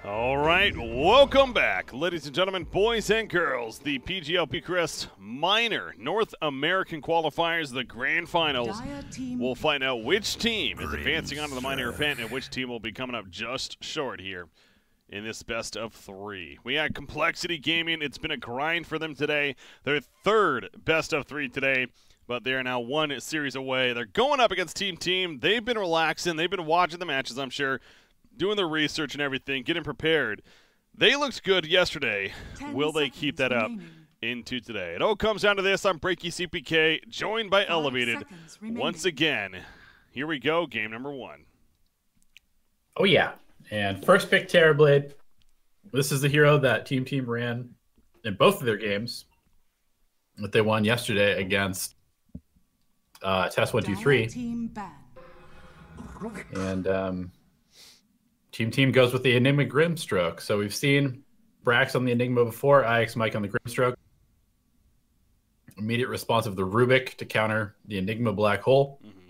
All right, welcome back, ladies and gentlemen, boys and girls. The PGL Bucharest Minor North American Qualifiers, the Grand Finals. We'll find out which team is advancing onto the minor event and which team will be coming up just short here in this best of three. We had compLexity Gaming. It's been a grind for them today. Their third best of three today, but they are now one series away. They're going up against Team. They've been relaxing. They've been watching the matches, I'm sure, doing their research and everything, getting prepared. They looked good yesterday. Will they keep that up into today? It all comes down to this. I'm BreakyCPK, joined by Elevated once again. Here we go, game number one. Oh, yeah. And first pick, Terrorblade. This is the hero that Team ran in both of their games that they won yesterday against Test 123. And Team goes with the Enigma Grimstroke. So we've seen Brax on the Enigma before, IX Mike on the Grimstroke. Immediate response of the Rubik to counter the Enigma Black Hole. Mm-hmm.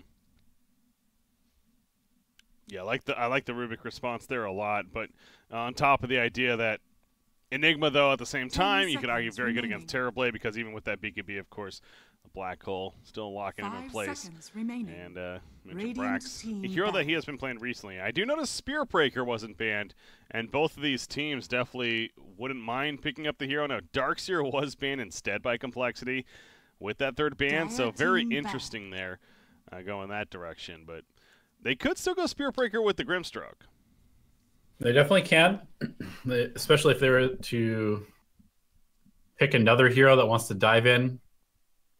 Yeah, I like the Rubik response there a lot, but on top of the idea that Enigma, though, at the same time, you could argue very good against Terrorblade, because even with that BKB, of course, the Black Hole still locking him in place. And Brax, a hero that he has been playing recently. I do notice Spear Breaker wasn't banned, and both of these teams definitely wouldn't mind picking up the hero. Now, Darkseer was banned instead by compLexity with that third ban, so very interesting there going that direction. But they could still go Spear Breaker with the Grimstroke. They definitely can, especially if they were to pick another hero that wants to dive in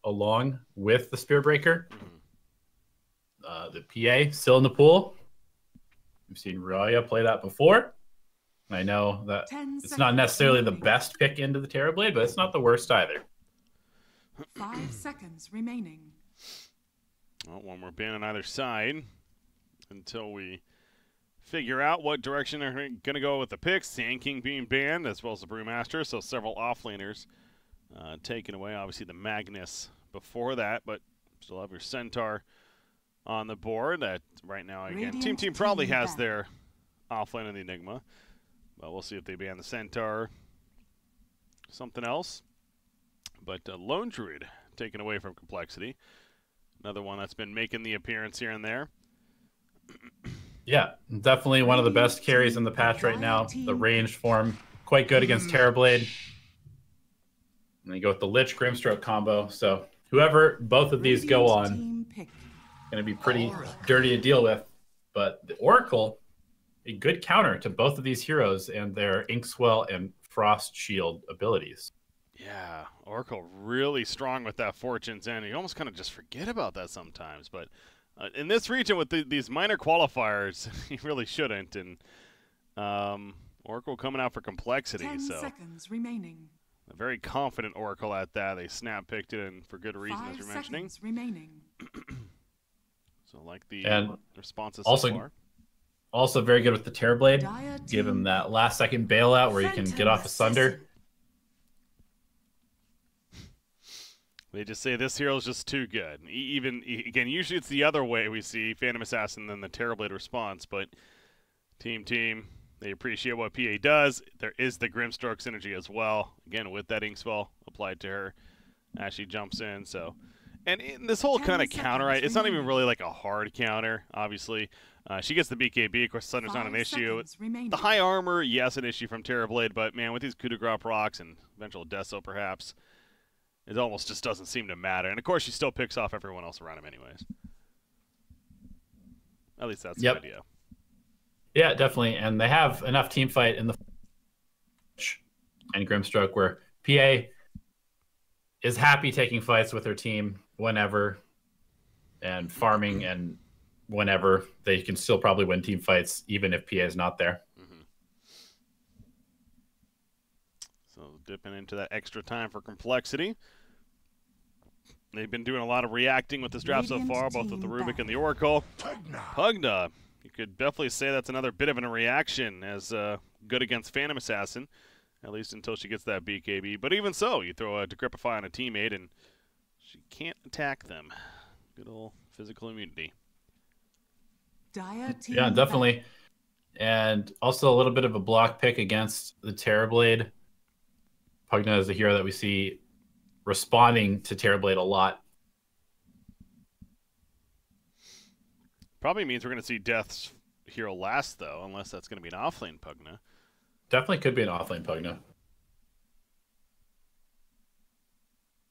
along with the Spear Breaker. The PA still in the pool. We've seen Raya play that before. I know that it's not necessarily the best pick into the Terrorblade, but it's not the worst either. 5 seconds remaining. Well, one more ban on either side until we figure out what direction they're going to go with the picks. Sand King being banned, as well as the Brewmaster, so several offlaners taken away. Obviously the Magnus before that, but still have your Centaur on the board. That right now, again, Team probably has their offlane in the Enigma, but we'll see if they ban the Centaur. Something else. But Lone Druid taken away from compLexity. Another one that's been making the appearance here and there. Yeah, definitely one of the best carries in the patch right now. The ranged form, quite good against Terrorblade. And you go with the Lich Grimstroke combo. So whoever both of these go on, going to be pretty dirty to deal with. But the Oracle, a good counter to both of these heroes and their Inkswell and Frost Shield abilities. Yeah, Oracle really strong with that Fortune's End. You almost kind of just forget about that sometimes, but in this region with these minor qualifiers, you really shouldn't. And Oracle coming out for compLexity. 10 so seconds remaining. A very confident Oracle at that. They snap picked it, and for good reason, as you're mentioning. Remaining. So like the responses also, so far. Also very good with the Terrorblade. Give him that last second bailout where you can get off a Sunder. They just say this hero is just too good. Again, usually it's the other way. We see Phantom Assassin, then the Terrorblade response, but Team, they appreciate what PA does. There is the Grimstroke synergy as well. Again, with that Inkswell applied to her as she jumps in. So, and in this whole kind of counter, it's not even really like a hard counter, obviously. She gets the BKB. Of course, Thunder's not an issue. The high armor, yes, an issue from Terrorblade, but man, with these coup de grace procs and eventual Deso perhaps, it almost just doesn't seem to matter. And of course, she still picks off everyone else around him anyways. At least that's the idea. Yeah, definitely. And they have enough team fight in the and Grimstroke where PA is happy taking fights with her team whenever and farming, and whenever they can still probably win team fights even if PA is not there. So dipping into that extra time for compLexity. They've been doing a lot of reacting with this draft so far, both with the Rubik and the Oracle. Pugna. You could definitely say that's another bit of a reaction as good against Phantom Assassin, at least until she gets that BKB. But even so, you throw a Decrepify on a teammate and she can't attack them. Good old physical immunity. Yeah, definitely. And also a little bit of a block pick against the Terrorblade. Pugna is the hero that we see responding to Terrorblade a lot. Probably means we're going to see Death's hero last, though, unless that's going to be an offlane Pugna. Definitely could be an offlane Pugna.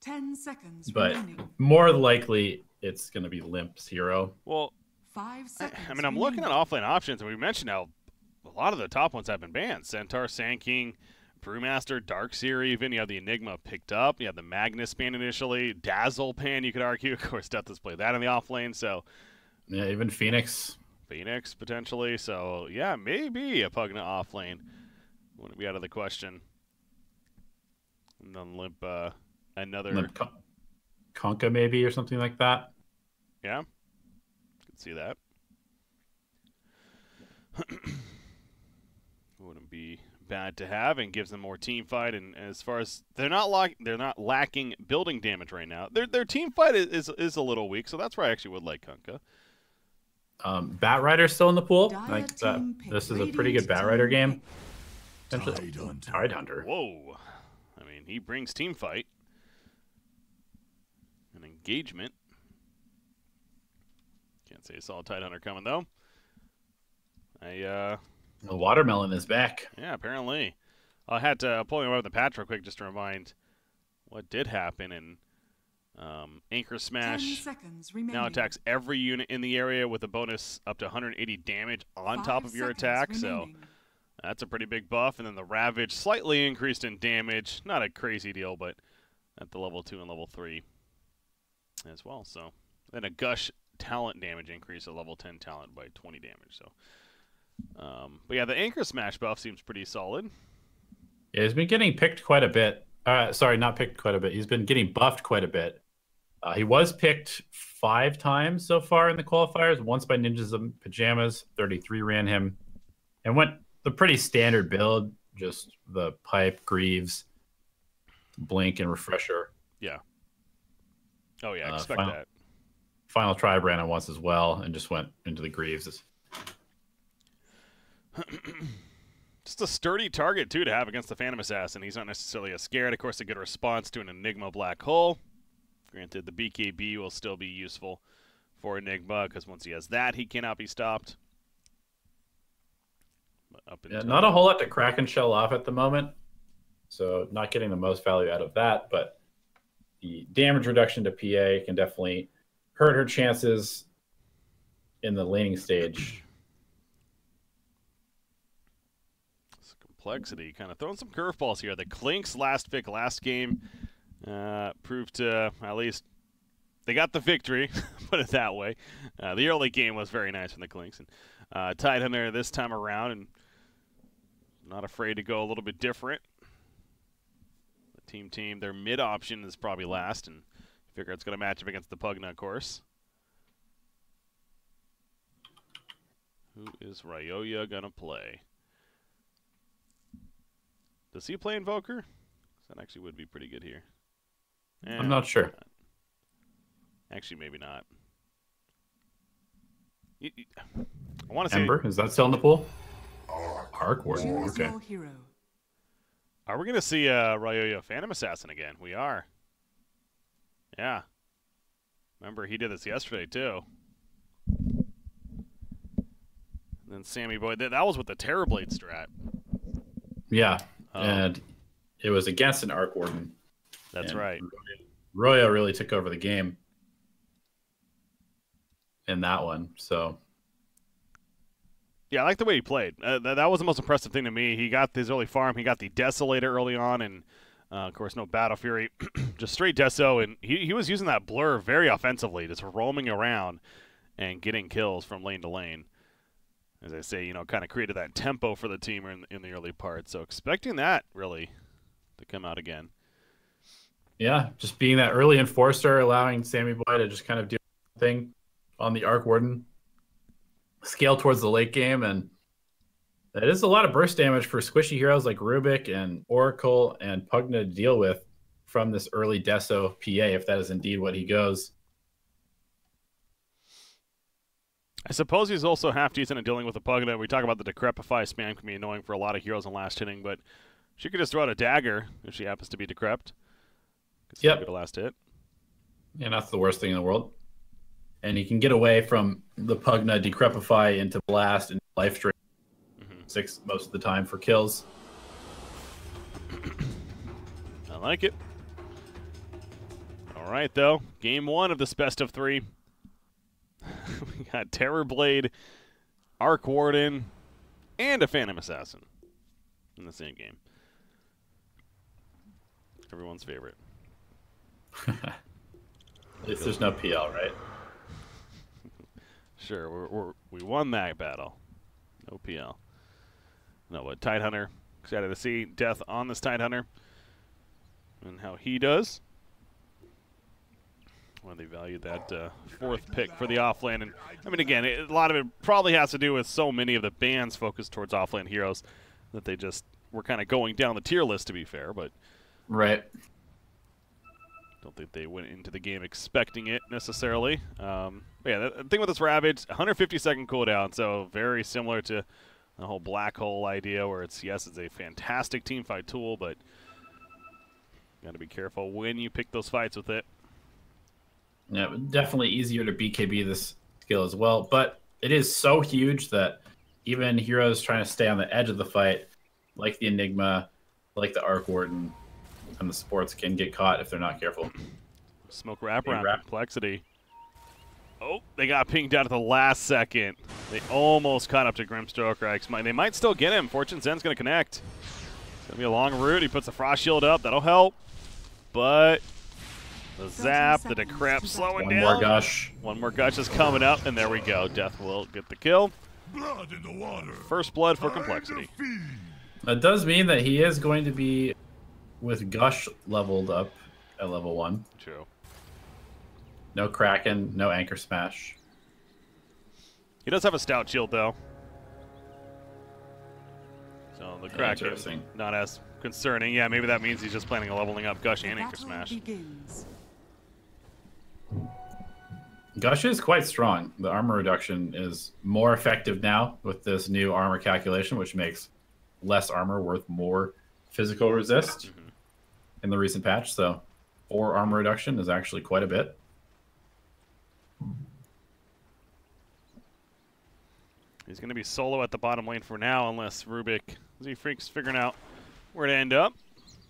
10 seconds But remaining. more likely, it's going to be Limp's hero. Well, 5 seconds I mean, I'm looking at offlane options, and we mentioned how a lot of the top ones have been banned. Centaur, Sand King, Brewmaster, Darkseer even. You have the Enigma picked up. You have the Magnus ban initially. Dazzle ban, you could argue. Of course, Death has played that in the offlane, so... Yeah, even Phoenix. Phoenix, potentially. So, yeah, maybe a Pugna offlane. Wouldn't be out of the question. And then Limp, another... Limp Conka maybe, or something like that. Yeah, could see that. Wouldn't be bad to have, and gives them more team fight. And as far as they're not lacking building damage right now. Their team fight is a little weak, so that's where I actually would like Kunkka. Bat Rider's still in the pool. I think this is a pretty good Bat Rider game. Tidehunter. Whoa, I mean, he brings team fight and engagement. Can't say I saw a Tidehunter coming though. The Watermelon is back. Yeah, apparently. I had to pull him up the patch real quick just to remind what did happen. And Anchor Smash now attacks every unit in the area with a bonus up to 180 damage on top of your attack. So that's a pretty big buff. And then the Ravage slightly increased in damage. Not a crazy deal, but at the level 2 and level 3 as well. So then a Gush talent damage increase at level 10 talent by 20 damage. So. But yeah, the Anchor Smash buff seems pretty solid. Yeah, he's been getting picked quite a bit. Sorry, not picked quite a bit. He's been getting buffed quite a bit. He was picked 5 times so far in the qualifiers. Once by Ninjas in Pajamas, 33 ran him. And went the pretty standard build, just the Pipe, Greaves, Blink, and Refresher. Yeah. Oh yeah, expect that. Final Tribe ran him once as well, and just went into the Greaves. Just a sturdy target, too, to have against the Phantom Assassin. He's not necessarily as scared. Of course, a good response to an Enigma Black Hole. Granted, the BKB will still be useful for Enigma, because once he has that, he cannot be stopped. But not a whole lot to crack and shell off at the moment, so not getting the most value out of that, but the damage reduction to PA can definitely hurt her chances in the laning stage. compLexity kind of throwing some curveballs here. The Clinks last pick last game proved to at least they got the victory, put it that way. The early game was very nice from the Clinks. And Tidehunter this time around, and not afraid to go a little bit different. The team, their mid option is probably last, and figure it's going to match up against the Pugna, of course. Who is Ryoya going to play? Does he play Invoker? That actually would be pretty good here. I'm not sure. Actually, maybe not. I want to say... Ember, is that still in the pool? Arc Warden, okay. Are we going to see Ryoya Phantom Assassin again? We are. Yeah. Remember, he did this yesterday, too. And then Sammy Boy, that was with the Terrorblade strat. Yeah, and it was against an Arc Warden. That's right. Roya really took over the game in that one, so... Yeah, I like the way he played. That was the most impressive thing to me. He got his early farm. He got the Desolator early on, and, of course, no Battle Fury. Just straight Deso, and he was using that blur very offensively, just roaming around and getting kills from lane to lane. As I say, kind of created that tempo for the team in the early part. So expecting that, really, to come out again. Yeah, just being that early enforcer, allowing Sammy Boy to just kind of do thing on the Arc Warden. Scale towards the late game, and that is a lot of burst damage for squishy heroes like Rubik and Oracle and Pugna to deal with from this early Deso PA, if that is indeed what he goes. I suppose he's also half decent at dealing with the Pugna. We talk about the Decrepify spam can be annoying for a lot of heroes in last hitting, but she could just throw out a dagger if she happens to be decrept. Yep. Get a last hit. And that's the worst thing in the world. And he can get away from the Pugna, Decrepify into Blast and Life Drain 6 most of the time for kills. I like it. All right, though. Game 1 of this best of 3. We got Terrorblade, Arc Warden, and a Phantom Assassin in the same game. Everyone's favorite. At least there's no PL, right? Sure, we won that battle. No PL. No, but Tidehunter. Excited to see Death on this Tidehunter and how he does. Well, they valued that 4th pick for the offlane. And I mean, again, a lot of it probably has to do with so many of the bans focused towards offlane heroes that they just were kind of going down the tier list, to be fair. But right. Don't think they went into the game expecting it necessarily. But yeah, the thing with this Ravage, 150-second cooldown, so very similar to the whole black hole idea where it's, yes, it's a fantastic teamfight tool, but got to be careful when you pick those fights with it. Yeah, definitely easier to BKB this skill as well, but it is so huge that even heroes trying to stay on the edge of the fight, like the Enigma, like the Arc Warden, and the supports can get caught if they're not careful. Smoke wraparound complexity. Oh, they got pinged out at the last second. They almost caught up to Grimstroke. They might still get him. Fortune Zen's going to connect. It's going to be a long route. He puts the Frost Shield up. That'll help. But the Zap, the Decrep slowing down. One more Gush. One more Gush is coming up, and there we go. Death will get the kill. Blood in the water. First blood for complexity. That does mean that he is going to be with Gush leveled up at level 1. True. No Kraken, no Anchor Smash. He does have a Stout Shield, though. So the Kraken, not as concerning. Yeah, maybe that means he's just planning on leveling up Gush and Anchor Smash. Gush is quite strong. The armor reduction is more effective now with this new armor calculation, which makes less armor worth more physical resist in the recent patch. So 4 armor reduction is actually quite a bit. He's going to be solo at the bottom lane for now, unless Rubik Z-Freak's figuring out where to end up.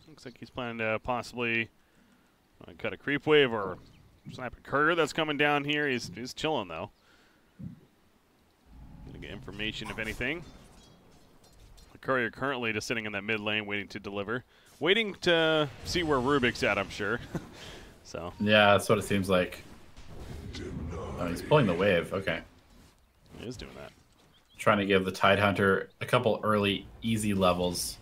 Looks like he's planning to possibly cut a creep wave or snap a courier that's coming down here. He's chilling, though. Going to get information, if anything. The courier currently just sitting in that mid lane waiting to deliver. Waiting to see where Rubik's at, I'm sure. So. Yeah, that's what it seems like. Oh, he's pulling the wave. Okay. He is doing that. Trying to give the Tidehunter a couple early easy levels.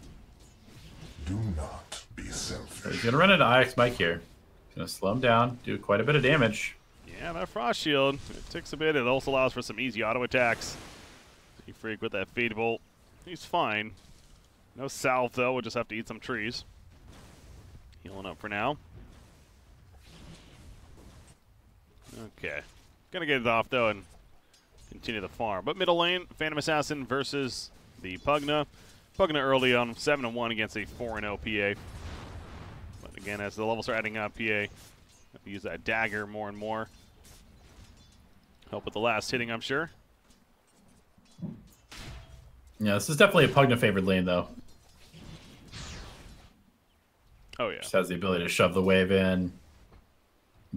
Do not be selfish. So he's going to run into IX Mike here. He's going to slow him down, do quite a bit of damage. Yeah, that Frost Shield, it takes a bit. It also allows for some easy auto attacks. Z-Freak with that Fade Bolt. He's fine. No salve, though. We'll just have to eat some trees. Healing up for now. Okay. Gonna get it off, though, and continue the farm. But middle lane, Phantom Assassin versus the Pugna. Pugna early on, 7-1 against a 4-0 PA. But again, as the levels are adding up, PA have to use that dagger more and more. Help with the last hitting, I'm sure. Yeah, this is definitely a Pugna favored lane, though. Oh, yeah. Just has the ability to shove the wave in.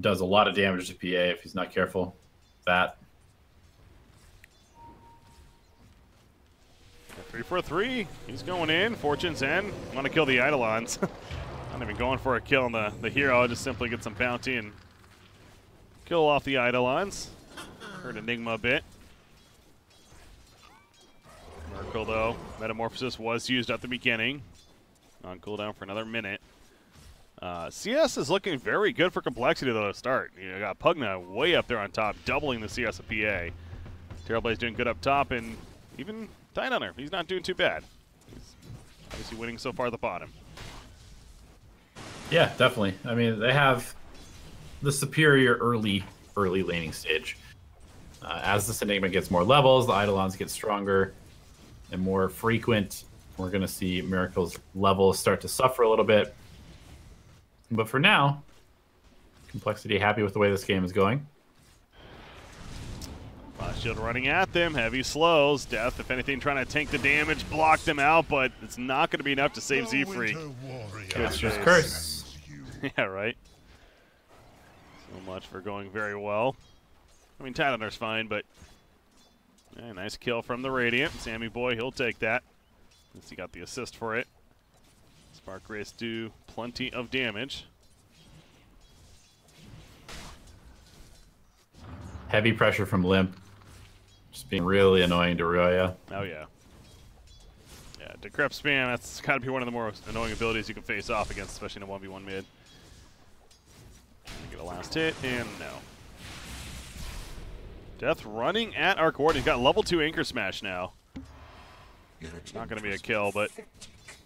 Does a lot of damage to PA if he's not careful. That. 3-4-3. He's going in. Fortune's in. Want to kill the Eidolons. Not even going for a kill on the hero. Just simply get some bounty and kill off the Eidolons. Hurt Enigma a bit. Merkle, though. Metamorphosis was used at the beginning. On cooldown for another minute. CS is looking very good for complexity, though, to start. You got Pugna way up there on top, doubling the CS of PA. Terrorblade's doing good up top, and even Tidehunter, he's not doing too bad. He's obviously winning so far at the bottom. Yeah, definitely. I mean, they have the superior early laning stage. As this Enigma gets more levels, the Eidolons get stronger and more frequent. We're going to see Miracle's levels start to suffer a little bit. But for now, compLexity happy with the way this game is going. Shield running at them, heavy slows. Death, if anything, trying to tank the damage, block them out, but it's not going to be enough to save Z-Freak. It's just curse. Yeah, right. So much for going very well. I mean, Tidehunter's fine, but yeah, nice kill from the Radiant. Sammy Boy, he'll take that. Since he got the assist for it. Spark Race do plenty of damage. Heavy pressure from Limp. Just being really annoying to Roya. Oh, yeah. Yeah, Decrep spam, that's got to be one of the more annoying abilities you can face off against, especially in a 1v1 mid. Get a last hit, and no. Death running at our court. He's got level 2 Anchor Smash now. Not going to be a kill, but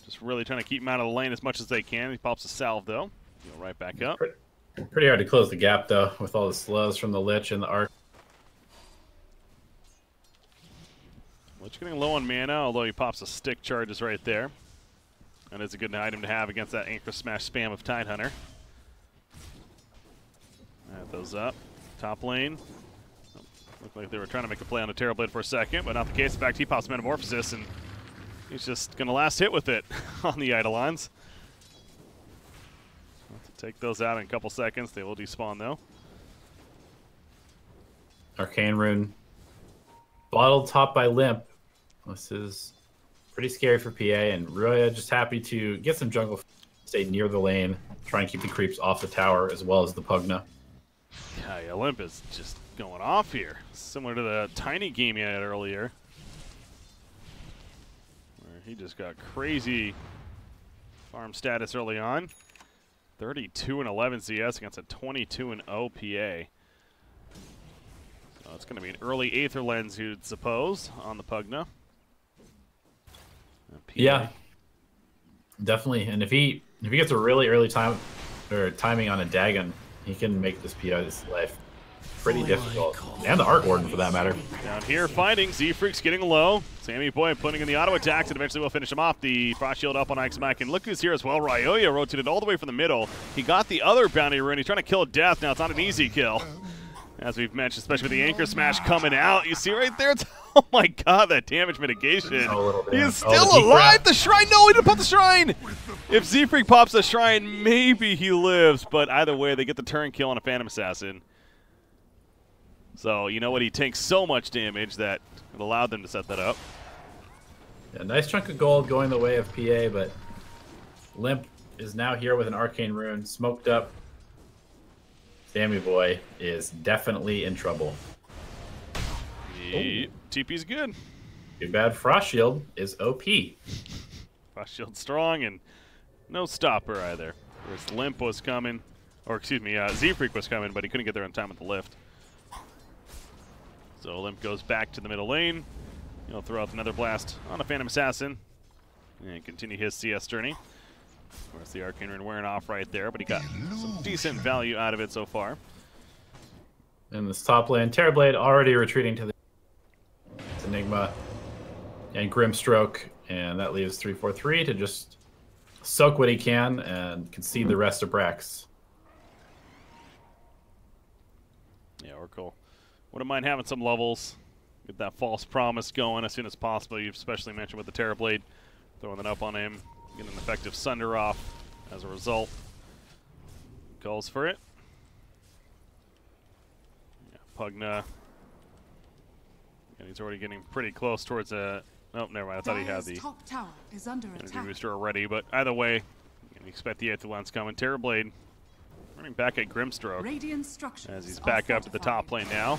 just really trying to keep him out of the lane as much as they can. He pops a salve, though. Go right back up. Pretty hard to close the gap, though, with all the slows from the Lich and the Arc. Lich getting low on mana, although he pops a stick charges right there. And it's a good item to have against that Anchor Smash spam of Tidehunter. Add those up. Top lane. Looked like they were trying to make a play on the Terrorblade for a second, but not the case. In fact, he pops Metamorphosis, and he's just going to last hit with it on the Eidolons. Take those out in a couple seconds. They will despawn, though. Arcane Rune. Bottled top by Limp. This is pretty scary for PA, and Roya just happy to get some jungle, stay near the lane, try and keep the creeps off the tower as well as the Pugna. Yeah, Limp is just going off here. Similar to the tiny game he had earlier, where he just got crazy farm status early on. 32 and 11 CS against a 22 and 0 PA. So it's going to be an early Aether Lens, you'd suppose, on the Pugna. Yeah, definitely. And if he gets a really early timing on a Dagon, he can make this PA's life pretty difficult. And the Arc Warden, for that matter. Down here fighting. Z-Freak's getting low. Sammy Boy putting in the auto attacks, and eventually will finish him off. The Frost Shield up on Ike's Mike. And look who's here as well. Ryoya rotated all the way from the middle. He got the other bounty rune. He's trying to kill Death. Now it's not an easy kill. As we've mentioned, especially with the Anchor Smash coming out. You see right there? Oh my god, that damage mitigation. He is still alive! The Shrine! No, he didn't pop the Shrine! If Z-Freak pops the Shrine, maybe he lives. But either way, they get the turn kill on a Phantom Assassin. So, you know what? He takes so much damage that it allowed them to set that up. Yeah, nice chunk of gold going the way of PA, but Limp is now here with an Arcane Rune, smoked up. Sammy Boy is definitely in trouble. Yep. TP's good. Too bad Frost Shield is OP. Frost Shield's strong and no stopper either. Whereas Limp was coming, or excuse me, Z-Freak was coming, but he couldn't get there in time with the lift. So Limp goes back to the middle lane. He'll throw out another blast on a Phantom Assassin and continue his CS journey. Of course, the Arcane Rune wearing off right there, but he got some decent value out of it so far. In this top lane, Terrorblade already retreating to the Enigma and Grimstroke, and that leaves 3-4-3 to just soak what he can and concede the rest of Brax. Yeah, Oracle. Wouldn't mind having some levels. Get that false promise going as soon as possible. You've especially mentioned with the Terrorblade, throwing that up on him. Get an effective Sunder off as a result. Goes for it. Yeah, Pugna. And he's already getting pretty close towards a... Oh, never mind. I thought he had the top tower is under energy booster already. But either way, you can expect the Aether Lens coming. Terrorblade running back at Grimstroke as he's back up to the top lane now.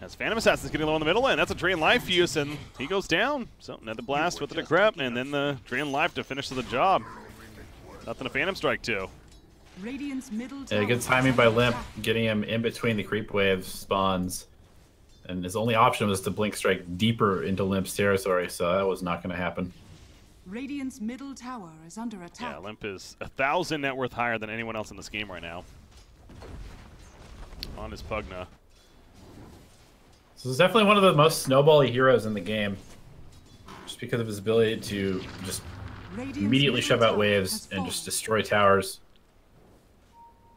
As Phantom Assassin's getting low in the middle lane, that's a Drain Life use, and he goes down. So another blast with the Decrep, and then the Drain Life to finish the job. Nothing to Phantom Strike to. Yeah, good timing by Limp, getting him in between the creep wave spawns. And his only option was to Blink Strike deeper into Limp's territory, so that was not going to happen. Radiant's middle tower is under attack. Yeah, Limp is 1,000 net worth higher than anyone else in this game right now. On his Pugna. This is definitely one of the most snowbally heroes in the game, just because of his ability to just immediately shove out waves and just destroy towers.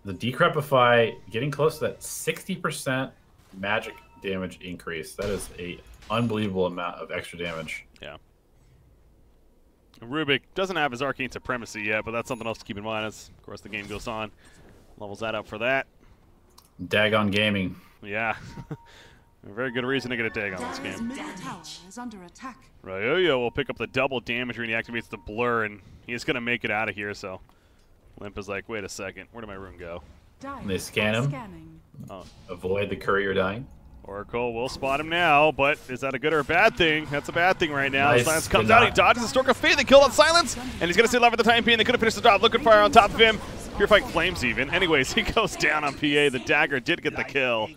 The Decrepify getting close to that 60% magic damage increase. That is a unbelievable amount of extra damage. Yeah. Rubik doesn't have his Arcane Supremacy yet, but that's something else to keep in mind as, of course, the game goes on. Levels that up for that. Dagon Gaming. Yeah. A very good reason to get a dag on this game. Middle tower is under attack. Ryoyo will pick up the double damage when he activates the blur, and he's going to make it out of here, so Limp is like, wait a second, where did my rune go? And they scan him. Oh. Avoid the courier dying. Oracle will spot him now, but is that a good or a bad thing? That's a bad thing right now. Nice, Silence comes out, he dodges the Stork of Fate, they kill on Silence, and he's going to stay alive at the time being. They could have finished the job. Looking fire on top of him. Purifying Flames even. Anyways, he goes down on PA. The dagger did get the kill.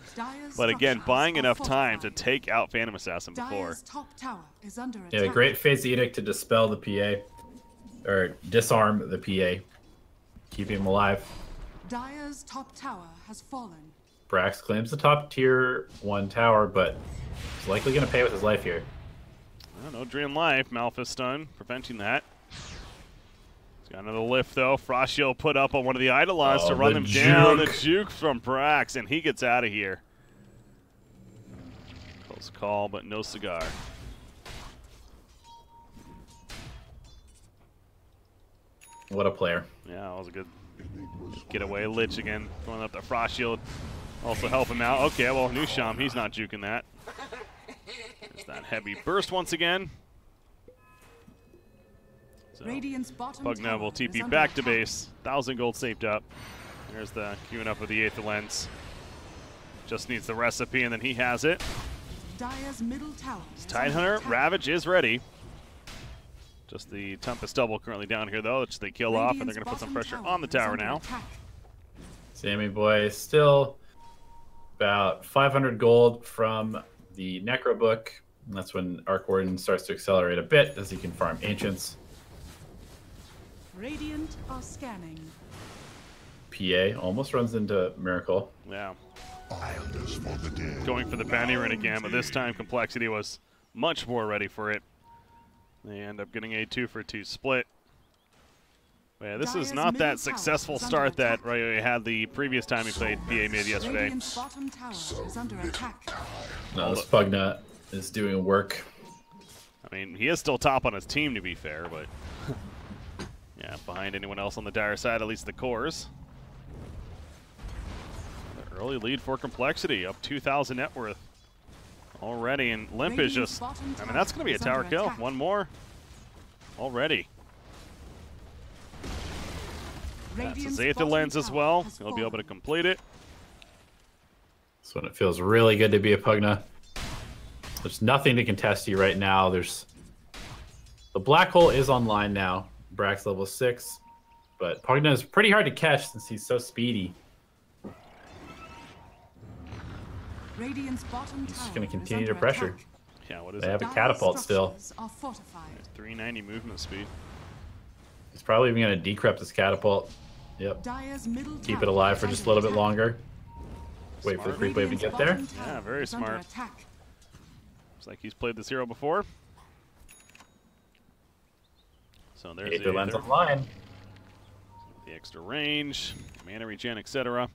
But again, buying enough time to take out Phantom Assassin before. Yeah, great Phase Edict to dispel the PA. Or disarm the PA. Keep him alive. Dire's top tower has fallen. Brax claims the top tier 1 tower, but he's likely going to pay with his life here. No Drain Life. Malphus stun, preventing that. He's got another lift, though. Frostio put up on one of the Eidolons to run them down. The juke from Brax, and he gets out of here. Close call, but no cigar. What a player. Yeah, that was a good getaway. Lich again, going up the Frost Shield. Also help him out. Okay, well, Nusham, he's not juking that. There's that heavy burst once again. So, Pugna will TP back to base. 1,000 gold saved up. There's the queuing up of the 8th lens. Just needs the recipe, and then he has it. Tidehunter, Ravage is ready. Just the Tempest double currently down here, though, which they kill off, and they're going to put some pressure on the tower now. Sammy Boy still about 500 gold from the Necro Book. And that's when Arc Warden starts to accelerate a bit as he can farm Ancients. Radiant are scanning. PA almost runs into Miracle. Yeah. Going for the bounty run again, but this time compLexity was much more ready for it. They end up getting a 2-for-2 split. But yeah, this is not that successful start that Ryoyo had the previous time he played PA mid yesterday. No, this Pugna is doing work. I mean, he is still top on his team, to be fair, but yeah, behind anyone else on the Dire side, at least the cores. Another early lead for compLexity, up 2,000 net worth already, and Limp is just, I mean, that's going to be a tower kill. One more already. That's his 8th lens as well. He'll be able to complete it. That's when it feels really good to be a Pugna. There's nothing to contest you right now. There's the Black Hole is online now. Brax level 6. But Pugna is pretty hard to catch since he's so speedy. Radiant's bottom he's just going to continue to pressure. Attack. Yeah, what is they it? have a catapult still. 390 movement speed. He's probably even going to decrypt this catapult. Yep. Keep it alive for just a little bit longer. Wait for the creep wave to get there. Yeah, very smart. Looks like he's played this hero before. So there's the lens online. The extra range, mana regen, etc.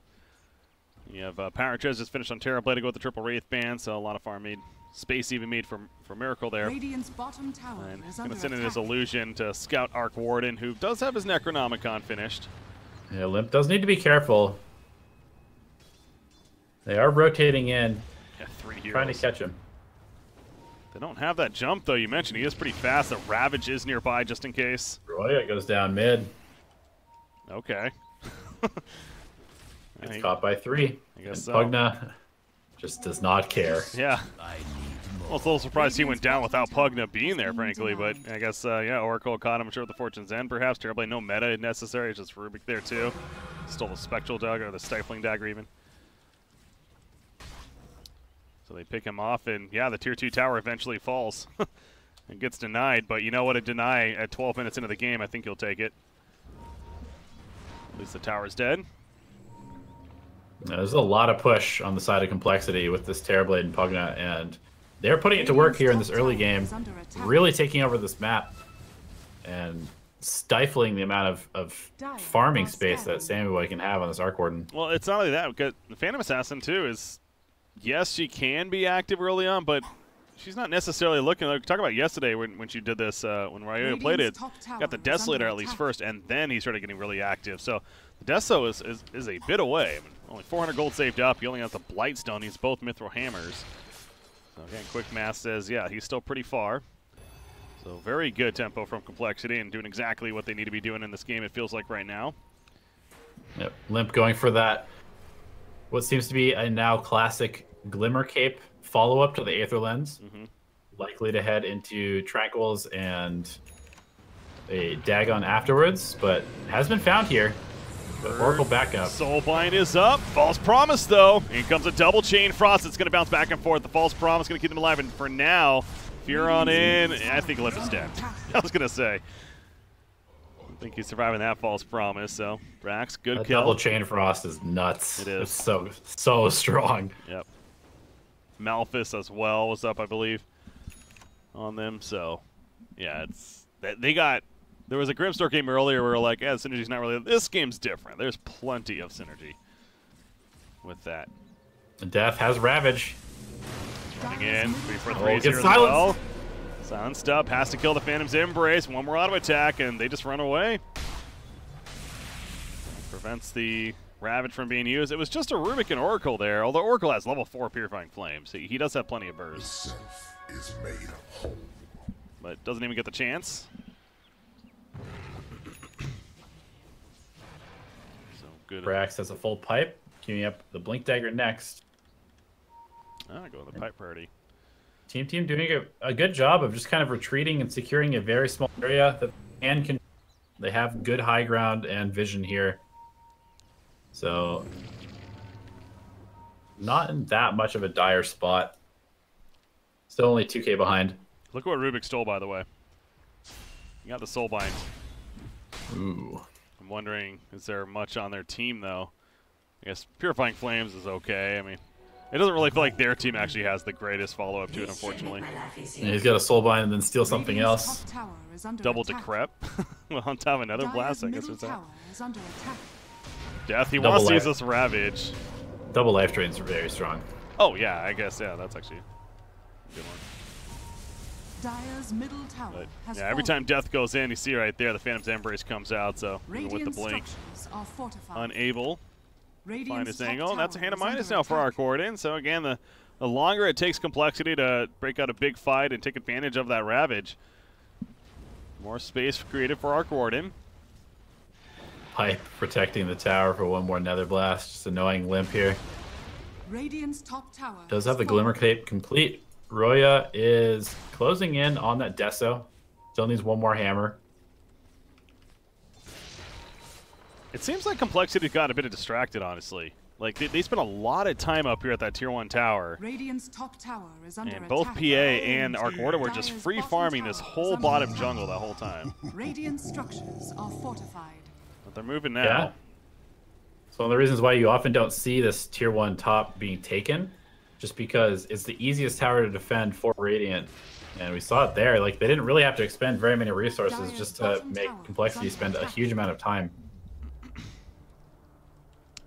You have Power Treasure just finished on Terrorblade to go with the triple Wraith Band, so a lot of farm made. Space even made for Miracle there. Radiant's bottom tower and is going to under send in attack. his illusion to scout Arc Warden, who does have his Necronomicon finished. Yeah, Limp does need to be careful. They are rotating in, Yeah, 3 heroes. trying to catch him. They don't have that jump, though. You mentioned he is pretty fast. The Ravage is nearby just in case. Roya goes down mid. Okay. Gets caught by 3. I guess and so. Pugna just does not care. Yeah. I was a little surprised he went down without Pugna being there, frankly, but I guess, yeah, Oracle caught him, I'm sure, with the Fortune's End, perhaps. Terrorblade, no meta necessary, it's just Rubik there, too. Stole the Spectral Dagger, or the Stifling Dagger, even. So they pick him off, and, yeah, the Tier 2 tower eventually falls. and gets denied, but you know what, a deny at 12 minutes into the game, I think you'll take it. At least the tower's dead. There's a lot of push on the side of complexity with this Terrorblade and Pugna, and they're putting it to work here in this early game, really taking over this map and stifling the amount of farming space that Sammy Boy can have on this Arc Warden. Well, it's not only that, because the Phantom Assassin, too, is, yes, she can be active early on, but she's not necessarily looking. Like, talk about yesterday when she did this, when Ryo played it, got the Desolator at least first, and then he started getting really active. So the Deso is a bit away. I mean, only 400 gold saved up. He only has the Blightstone. He's both Mithril Hammers. So again, Quick Math says, yeah, he's still pretty far. So very good tempo from complexity and doing exactly what they need to be doing in this game, it feels like right now. Yep, Limp going for that, what seems to be a now classic Glimmer Cape follow-up to the Aether Lens. Likely to head into Tranquils and a Dagon afterwards, but has been found here. The Oracle backup. Soulbind is up. False Promise, though. In comes a double chain frost. It's going to bounce back and forth. The False Promise going to keep them alive. And for now, Furon in. I think Limp is dead. I was going to say. I think he's surviving that False Promise. So, Brax, good kill. Double chain frost is nuts. It is. It's so strong. Yep. Malphus as well was up, I believe, on them. So, yeah, it's they got. There was a Grimstork game earlier where we're like, yeah, the synergy's not really. This game's different. There's plenty of synergy with that. Death has Ravage. Running in, 3 for 3 get here as silenced. well. Silenced up, has to kill the Phantom's Embrace. One more auto attack, and they just run away. Prevents the Ravage from being used. It was just a Rubik and Oracle there, although Oracle has level 4 Purifying Flames. He does have plenty of bursts. Self is made whole. But doesn't even get the chance. So good. Brax has a full pipe, queuing up the Blink Dagger next. Go with the pipe party. Team doing a good job of just kind of retreating and securing a very small area that can. They have good high ground and vision here. So, not in that much of a dire spot. Still only 2k behind. Look what Rubik stole, by the way. You got the Soulbind. Ooh. I'm wondering, is there much on their team, though? I guess Purifying Flames is okay. I mean, it doesn't really feel like their team actually has the greatest follow-up to it, unfortunately. And he's got a Soulbind and then steal something else. Double Decrep on top of another Blast, I guess it's that. Death, he wants to use this Ravage. Double life drains are very strong. Oh, yeah, I guess, yeah, that's actually a good one. Dire's middle tower But, has yeah, every time Death goes in, you see right there, the Phantom's Embrace comes out, so even with the Blink, unable to find his angle. And that's a hand of minus now for Arc Warden. So again, the longer it takes complexity to break out a big fight and take advantage of that Ravage, more space created for Arc Warden. Pipe protecting the tower for one more Nether Blast. Just annoying Limp here. Radiant's top tower Does have the Glimmer Cape complete. Roya is closing in on that Deso. Still needs one more hammer. It seems like complexity got a bit distracted, honestly. Like, they spent a lot of time up here at that Tier 1 tower. Radiant's top tower is under And both attack. PA and Arc Warden were just free farming this whole bottom jungle that whole time. Radiant structures are fortified. But they're moving now. Yeah. So one of the reasons why you often don't see this Tier 1 top being taken, just because it's the easiest tower to defend for Radiant. And we saw it there. Like, they didn't really have to expend very many resources just to make complexity spend a huge amount of time.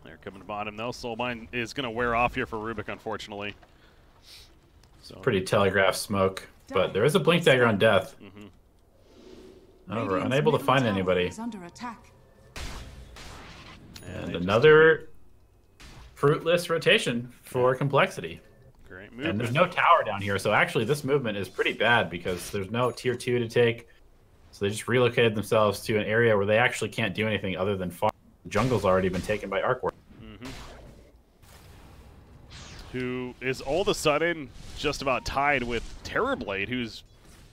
They're coming to bottom, though. Soulbind is going to wear off here for Rubik, unfortunately. So Pretty telegraph smoke. But there is a Blink Dagger on Death. However, unable to find anybody. Is under attack. And another fruitless rotation for complexity. Great movement. And there's no tower down here, so actually this movement is pretty bad because there's no tier 2 to take. So they just relocated themselves to an area where they actually can't do anything other than farm. The jungle's already been taken by Arc Warden. Who is all of a sudden just about tied with Terrorblade, who's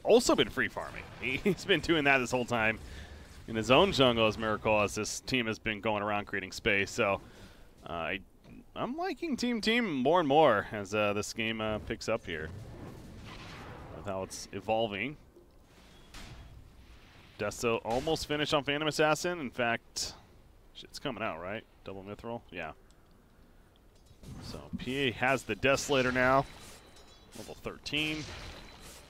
also been free farming. He's been doing that this whole time in his own jungle as Miracle, as this team has been going around creating space. So I'm liking Team more and more as this game picks up here with how it's evolving. Deso almost finished on Phantom Assassin. In fact, it's coming out, right? Double Mithril? Yeah. So PA has the Desolator now, level 13.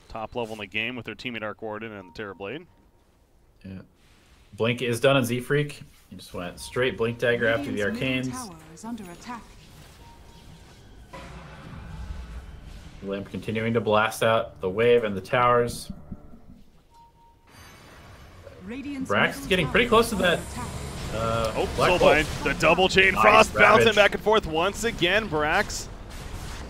Top level in the game with their teammate Arc Warden and the Terrorblade. Yeah. Blink is done on Z-Freak. He just went straight Blink Dagger after the Arcanes. Tower is under attack. Limp continuing to blast out the wave and the towers. Brax is getting pretty close to that. Soulbind, the double chain frost bouncing back and forth once again. Brax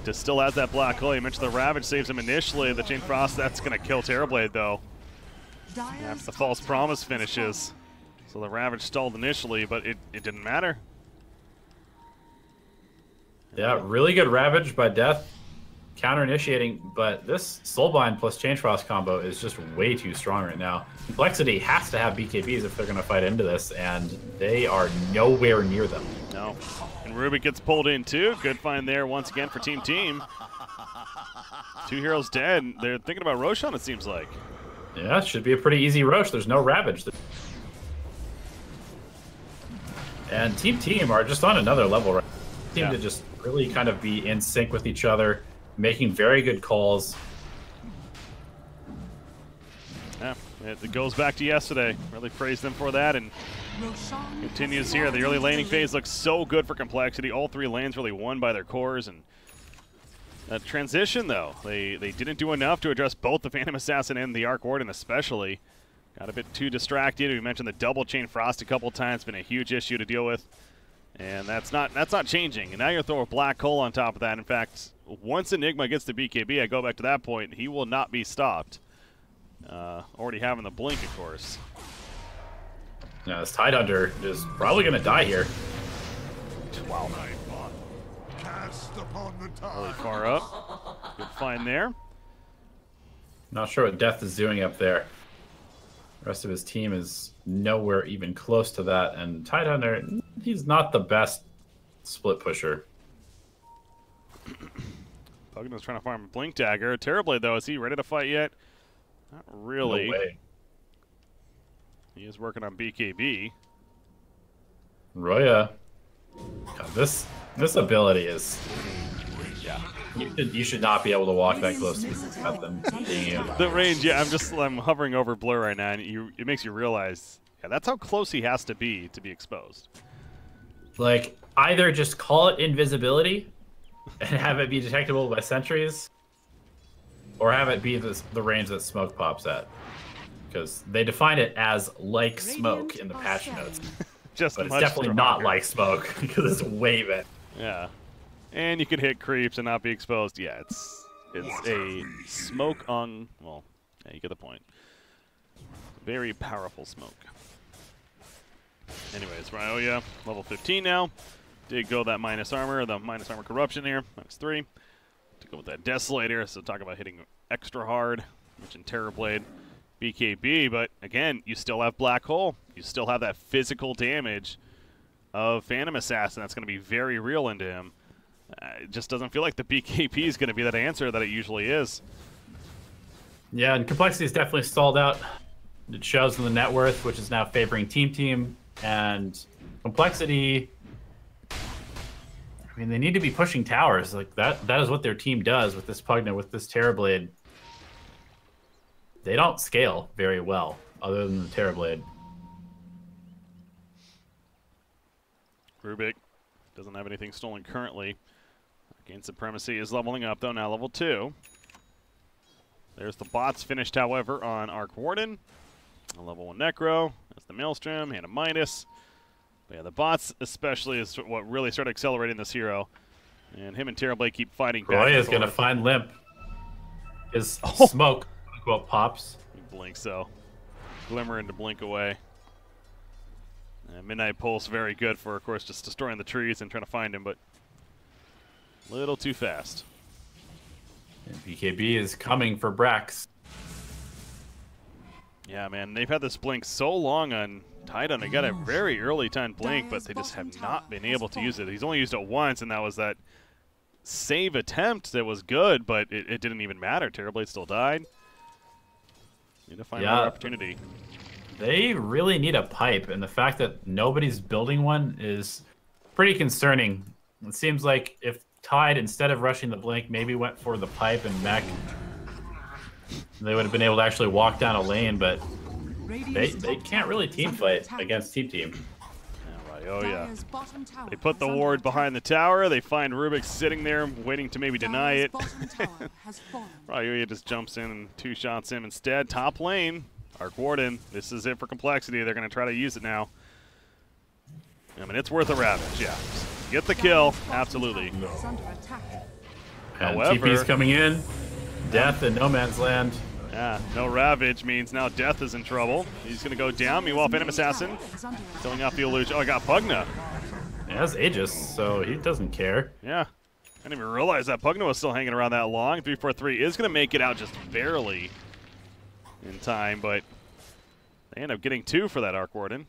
just still has that black hole. You mentioned the Ravage saves him initially. The chain frost, that's going to kill Terrorblade though. After the false promise finishes. So the Ravage stalled initially, but it didn't matter. Yeah, really good Ravage by Death. Counter-initiating, but this Soulbind plus Chain Frost combo is just way too strong right now. compLexity has to have BKBs if they're going to fight into this, and they are nowhere near them. No. And Rubik gets pulled in too. Good find there once again for Team. 2 heroes dead. They're thinking about Roshan, it seems like. Yeah, it should be a pretty easy Rosh. There's no Ravage. And Team are just on another level right now. Seem to just really kind of be in sync with each other, making very good calls. Yeah, it goes back to yesterday. Really praised them for that, and continues here. The early laning phase looks so good for compLexity. All 3 lanes really won by their cores, and that transition though, they didn't do enough to address both the Phantom Assassin and the Arc Warden especially. Got a bit too distracted. We mentioned the double chain frost a couple times, been a huge issue to deal with. And that's not changing. And now you're throwing a black hole on top of that. In fact, once Enigma gets to BKB, I go back to that point, he will not be stopped. Already having the blink, of course. Now this Tidehunter is probably going to die here. Wow. Really far up. Good find there. Not sure what Death is doing up there. The rest of his team is nowhere even close to that, and Tidehunter, he's not the best split pusher. Pugna's trying to farm a Blink Dagger. Terrorblade, though, is he ready to fight yet? Not really. No way. He is working on BKB. Roya. God, this ability is... Yeah. You should not be able to walk that close to them. The range, yeah, I'm hovering over Blur right now, and it makes you realize, yeah, that's how close he has to be exposed. Like, either just call it invisibility and have it be detectable by sentries, or have it be the range that smoke pops at. Because they define it as like smoke in the patch notes. But it's definitely not like smoke, because it's way better. Yeah. And you can hit creeps and not be exposed. Yeah, it's a smoke on... Well, yeah, you get the point. Very powerful smoke. Anyways, Ryoya, level 15 now. Did go that minus armor, the minus armor corruption here. -3. To go with that Desolator, so talk about hitting extra hard. Mentioned Terrorblade, BKB, but again, you still have Black Hole. You still have that physical damage of Phantom Assassin. That's going to be very real into him. It just doesn't feel like the BKB is going to be that answer that it usually is. Yeah, and compLexity is definitely stalled out. It shows in the net worth, which is now favoring Team. And compLexity, I mean, they need to be pushing towers. Like that is what their team does with this Pugna, with this Terrorblade. They don't scale very well, other than the Terrorblade. Rubik doesn't have anything stolen currently. Gain Supremacy is leveling up, though, now level 2. There's the bots finished, however, on Arc Warden. A level 1 Necro. That's the Maelstrom, and a Midas. But yeah, the bots especially is what really started accelerating this hero. And him and Terrorblade keep fighting back. Roy is going to find Limp. His smoke, quote, pops. He blinks, so. Glimmer into blink away. And Midnight Pulse, very good for, of course, just destroying the trees and trying to find him, but a little too fast. And BKB is coming for Brax. Yeah, man, they've had this blink so long on Titan. They got a very early time blink, but they just have not been able to use it. He's only used it once, and that was that save attempt that was good, but it didn't even matter. Terrorblade still died. Need to find another opportunity. They really need a pipe, and the fact that nobody's building one is pretty concerning It seems like if Tide, instead of rushing the blink, maybe went for the pipe and mech, they would have been able to actually walk down a lane, but they can't really team fight against Team. Yeah, right. Oh, yeah. They put the ward behind the tower. They find Rubik sitting there waiting to maybe deny it. Ryoya just jumps in and two-shots him instead. Top lane, Arc Warden. This is it for complexity. They're going to try to use it now. I mean, it's worth a Ravage, yeah. Get the kill, absolutely. And TP's coming in. Death in no man's land. Yeah, no Ravage means now Death is in trouble. He's going to go down. Meanwhile, Phantom Assassin killing off the illusion. Oh, I got Pugna. He has Aegis, so he doesn't care. Yeah. I didn't even realize that Pugna was still hanging around that long. 3-4-3 is going to make it out just barely in time, but they end up getting 2 for that Arc Warden.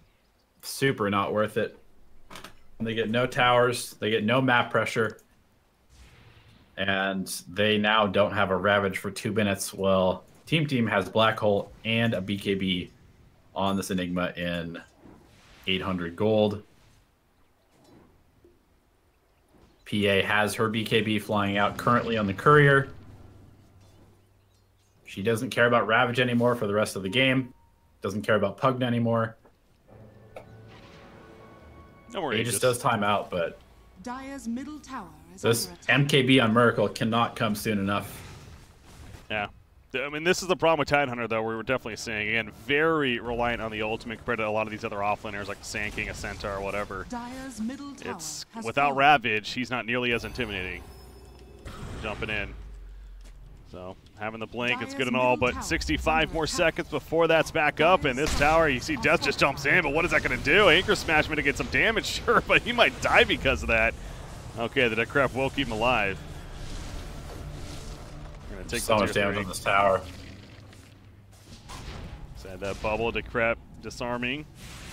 Super not worth it. They get no towers. They get no map pressure. And they now don't have a Ravage for 2 minutes. Well, Team has Black Hole and a BKB on this Enigma in 800 gold. PA has her BKB flying out currently on the Courier. She doesn't care about Ravage anymore for the rest of the game. Doesn't care about Pugna anymore. Don't worry, Aegis does time out, but Dire's middle tower is this MKB on Miracle cannot come soon enough. Yeah. I mean, this is the problem with Tidehunter, though. We're definitely seeing, again, very reliant on the ultimate compared to a lot of these other offlaners like Sand King, a Centaur, or whatever. Dire's middle tower It's has without fallen. Ravage, he's not nearly as intimidating. Jumping in. So, having the blink, it's good and all, but 65 more seconds before that's back up, and this tower, you see Death just jumps in, but what is that going to do? Anchor Smash to get some damage, sure, but he might die because of that. Okay, the Decrep will keep him alive. Gonna take So much damage on this tower. Said that bubble, Decrep disarming.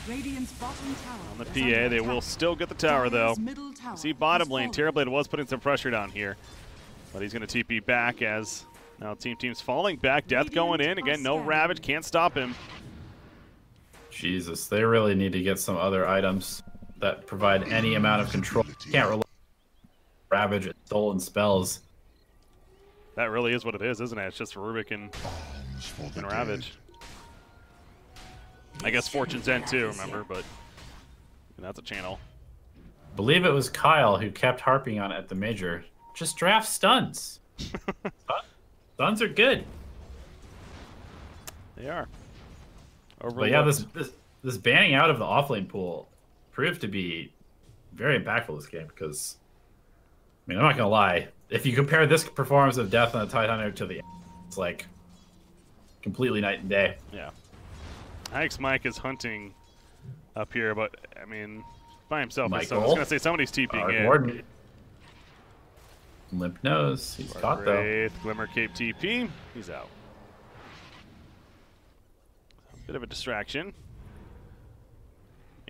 Radiant's bottom tower On the is PA, under they will attack. still get the tower, though. Dire's middle tower See bottom has lane, fallen. Terrorblade was putting some pressure down here. But he's going to TP back as now Team's falling back. Death going in. Again, no Ravage. Can't stop him. Jesus, they really need to get some other items that provide any amount of control. Can't rely on Ravage and stolen spells. That really is what it is, isn't it? It's just Rubik and Ravage. I guess Fortune's End too, remember, but that's a channel. Believe it was Kyle who kept harping on it at the major. Just draft stuns. Stuns are good. They are. But yeah, this banning out of the offlane pool proved to be very impactful this game because, I mean, I'm not gonna lie. If you compare this performance of Death on the Tidehunter to the, it's like completely night and day. Yeah. Ike's Mike is hunting up here, but I mean, by himself. So I was gonna say somebody's TPing in. Warden. Limp nose. He's caught though. Glimmer Cape TP. He's out. Bit of a distraction.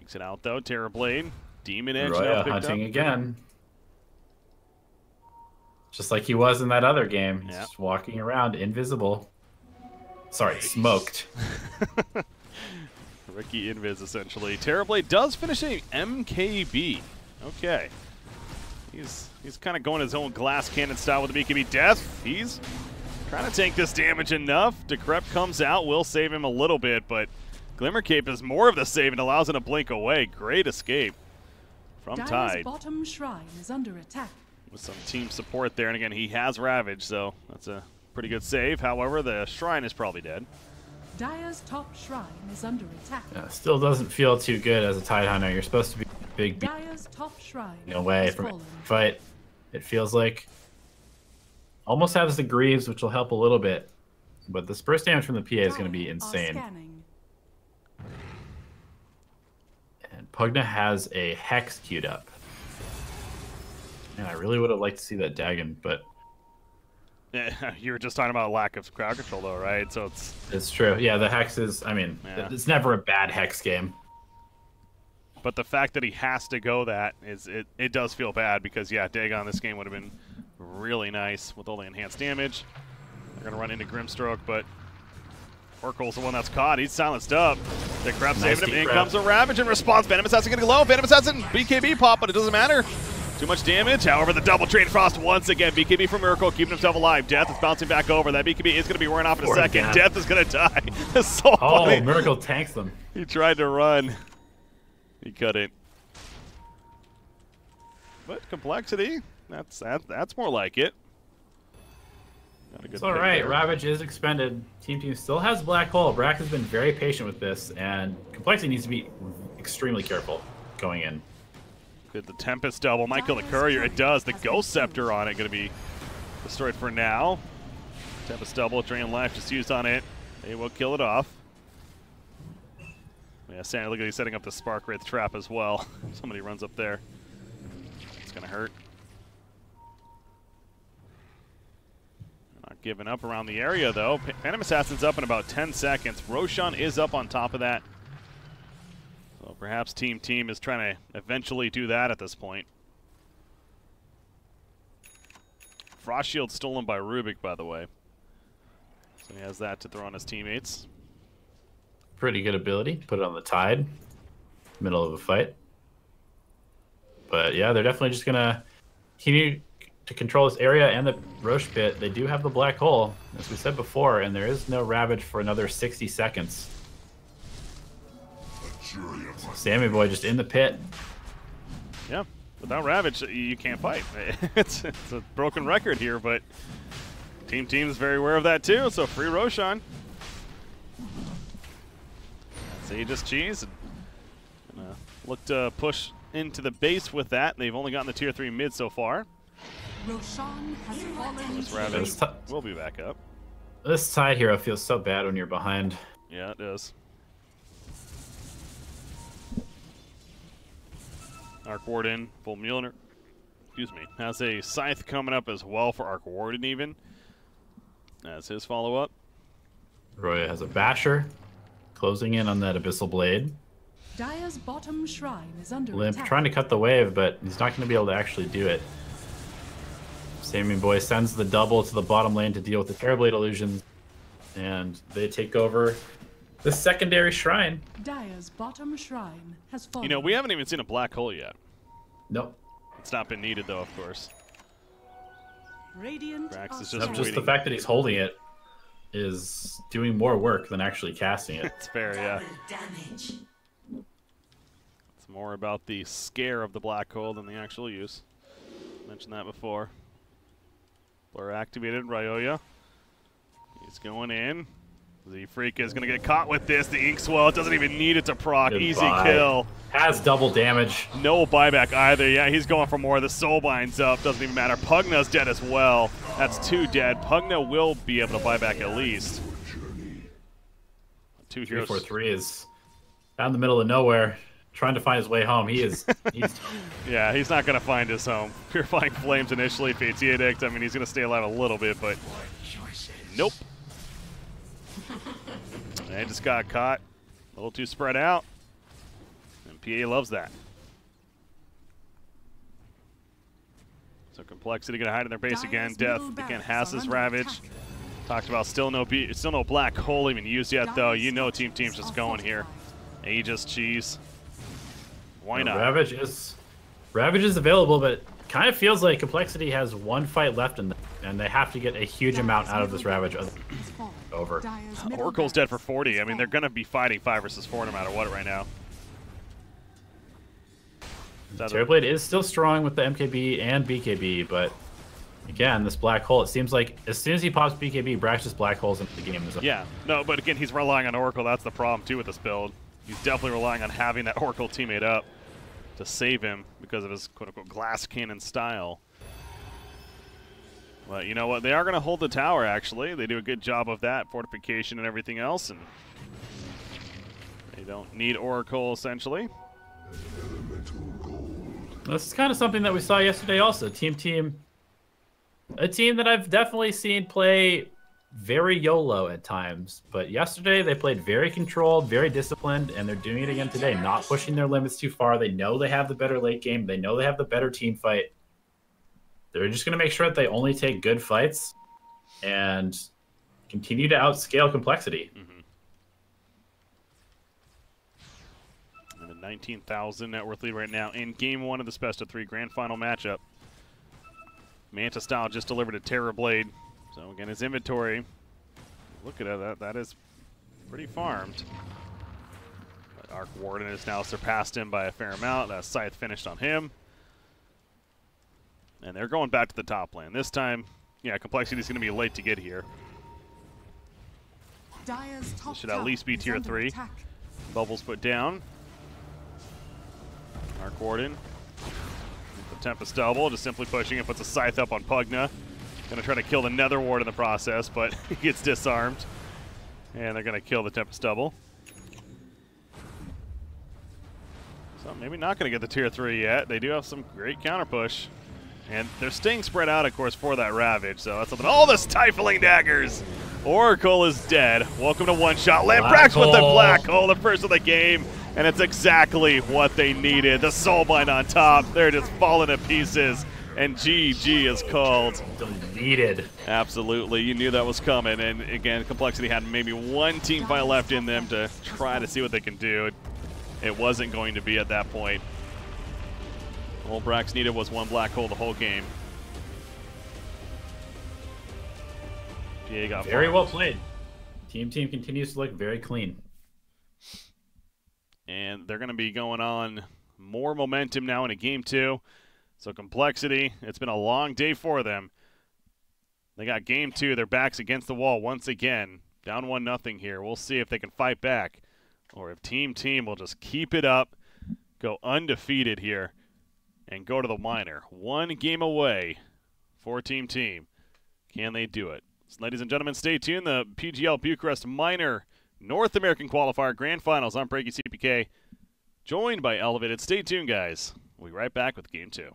Makes it out though. Terrorblade. Demon Edge now picked hunting up. again. Just like he was in that other game. He's Yeah. just walking around invisible. Sorry, smoked. Ricky Invis essentially. Terrorblade does finish a MKB. Okay. He's kind of going his own glass cannon style with the BKB. Death, he's trying to tank this damage enough. Decrep comes out, will save him a little bit, but Glimmer Cape is more of the save and allows him to blink away. Great escape from Dire's Tide. bottom shrine is under attack. With some team support there, and again, he has Ravage, so that's a pretty good save. However, the shrine is probably dead. Dire's top shrine is under attack. Yeah, still doesn't feel too good as a Tidehunter. You're supposed to be big Dire's top shrine away has from it. fallen. But it feels like almost has the Greaves, which will help a little bit. But the burst damage from the PA is going to be Dire are insane. scanning. And Pugna has a Hex queued up. And I really would have liked to see that Dagon, but Yeah, you were just talking about lack of crowd control, though, right? So it's true. Yeah, the Hex is, I mean, Yeah. it's never a bad Hex game. but the fact that he has to go that is it does feel bad because yeah, Dagon this game would have been really nice with all the enhanced damage. They're gonna run into Grimstroke, but Oracle's the one that's caught. He's silenced up. The Crab saving him. In comes a Ravage in response. Venom Assassin getting low. Venom Assassin BKB pop, but it doesn't matter. Too much damage. However, the double trade frost once again. BKB from Miracle keeping himself alive. Death is bouncing back over. That BKB is going to be wearing off in a second. Again. Death is going to die. That's so funny. Miracle tanks them. He tried to run. He couldn't. But complexity, that's more like it. It's all right. Ravage is expended. Team still has Black Hole. Brack has been very patient with this, and complexity needs to be extremely careful going in. Good, the Tempest double might kill the Courier. It does. The Ghost Scepter on it going to be destroyed for now. Tempest double, drain life just used on it. They will kill it off. Yeah, Sandy, look at he's setting up the Spark Wraith trap as well. Somebody runs up there. It's going to hurt. Not giving up around the area, though. Phantom Assassin's up in about 10 seconds. Roshan is up on top of that. So perhaps Team is trying to eventually do that at this point. Frost Shield stolen by Rubik, by the way. So he has that to throw on his teammates. Pretty good ability. Put it on the Tide. Middle of a fight. But yeah, they're definitely just going to continue to control this area and the Roche pit. They do have the Black Hole, as we said before, and there is no Ravage for another 60 seconds. Sammy Boy just in the pit. Yeah, without Ravage, you can't fight. It's a broken record here, but Team is very aware of that too, so free Roshan. So you just cheese and look to push into the base with that. They've only gotten the tier 3 mid so far. Roshan has fallen. This Ravage will be back up. This side hero feels so bad when you're behind. Yeah, it does. Arc Warden, Full Mjolnir, excuse me, has a Scythe coming up as well for Arc Warden even. That's his follow-up. Roya has a Basher, closing in on that Abyssal Blade. Dire's bottom shrine is under Limp attack. trying to cut the wave, but he's not going to be able to actually do it. Sammy Boy sends the double to the bottom lane to deal with the Terrorblade illusions, and they take over the secondary shrine. Dire's bottom shrine has fallen. You know, we haven't even seen a Black Hole yet. Nope. It's not been needed though, of course. Radiant Brax is Just waiting. the fact that he's holding it is doing more work than actually casting it. It's fair, yeah. It's more about the scare of the Black Hole than the actual use. Mentioned that before. Blur activated, Ryoya. He's going in. The Freak is going to get caught with this. The Inkswell, it doesn't even need it to proc. Goodbye. Easy kill. Has double damage. No buyback either. Yeah, he's going for more. The Soulbind's up. Doesn't even matter. Pugna's dead as well. That's 2 dead. Pugna will be able to buy back at least. 2 heroes. 343 is down the middle of nowhere, trying to find his way home. He's Yeah, he's not going to find his home. Purifying Flames initially. Fate's Edict. I mean, he's going to stay alive a little bit, but nope. They just got caught. A little too spread out. And PA loves that. So complexity going to hide in their base again. Death again has his Ravage. Talked about still no Black Hole even used yet though. You know Team's just going here. Aegis cheese. Why not? Ravage is available, but it kind of feels like complexity has 1 fight left in them, and they have to get a huge amount out of this Ravage. Over. Oracle's dead for 40. I mean, they're going to be fighting 5 versus 4 no matter what right now. Terrorblade is still strong with the MKB and BKB, but again, this Black Hole, it seems like as soon as he pops BKB, Brax just Black Holes into the game. Yeah, no, but again, he's relying on Oracle. That's the problem, too, with this build. He's definitely relying on having that Oracle teammate up to save him because of his quote-unquote glass cannon style. But you know what? They are going to hold the tower, actually. They do a good job of that, fortification and everything else. And they don't need Oracle, essentially. This is kind of something that we saw yesterday also. A team that I've definitely seen play very YOLO at times. But yesterday they played very controlled, very disciplined, and they're doing it again today. Not pushing their limits too far. They know they have the better late game. They know they have the better team fight. They're just going to make sure that they only take good fights and continue to outscale complexity. And 19,000 net worth lead right now in Game 1 of this best-of-3 grand final matchup. Manta Style just delivered a Terrorblade. So again, his inventory, look at that, that is pretty farmed. But Arc Warden has now surpassed him by a fair amount. That Scythe finished on him. And they're going back to the top lane. This time, yeah, compLexity is going to be late to get here. Dire's top Should at least be tier 3. Bubbles put down. Arc Warden. The Tempest double, just simply pushing it, puts a Scythe up on Pugna. Gonna try to kill the Nether Ward in the process, but he gets disarmed. And they're gonna kill the Tempest double. So maybe not gonna get the tier 3 yet. They do have some great counter push. And they're staying spread out, of course, for that Ravage, so that's something. Oh, the Stifling Daggers! Oracle is dead. Welcome to One Shot. Lamprax with the Black Hole, the first of the game, and it's exactly what they needed. The Soulbind on top, they're just falling to pieces, and GG is called. Deleted. Absolutely, you knew that was coming, and again, compLexity had maybe one team fight left in them to try to see what they can do. It wasn't going to be at that point. All Brax needed was one Black Hole the whole game. GA got very farmed. well played. Team continues to look very clean. And they're going to be going on more momentum now in a Game 2. So compLexity, it's been a long day for them. They got Game 2, their backs against the wall once again. Down 1-0 here. We'll see if they can fight back. Or if Team will just keep it up, go undefeated here, and go to the minor. One game away for Team. Can they do it? So, ladies and gentlemen, stay tuned. The PGL Bucharest Minor North American Qualifier Grand Finals on BreakyCPK, joined by Elevated. Stay tuned, guys. We'll be right back with Game 2.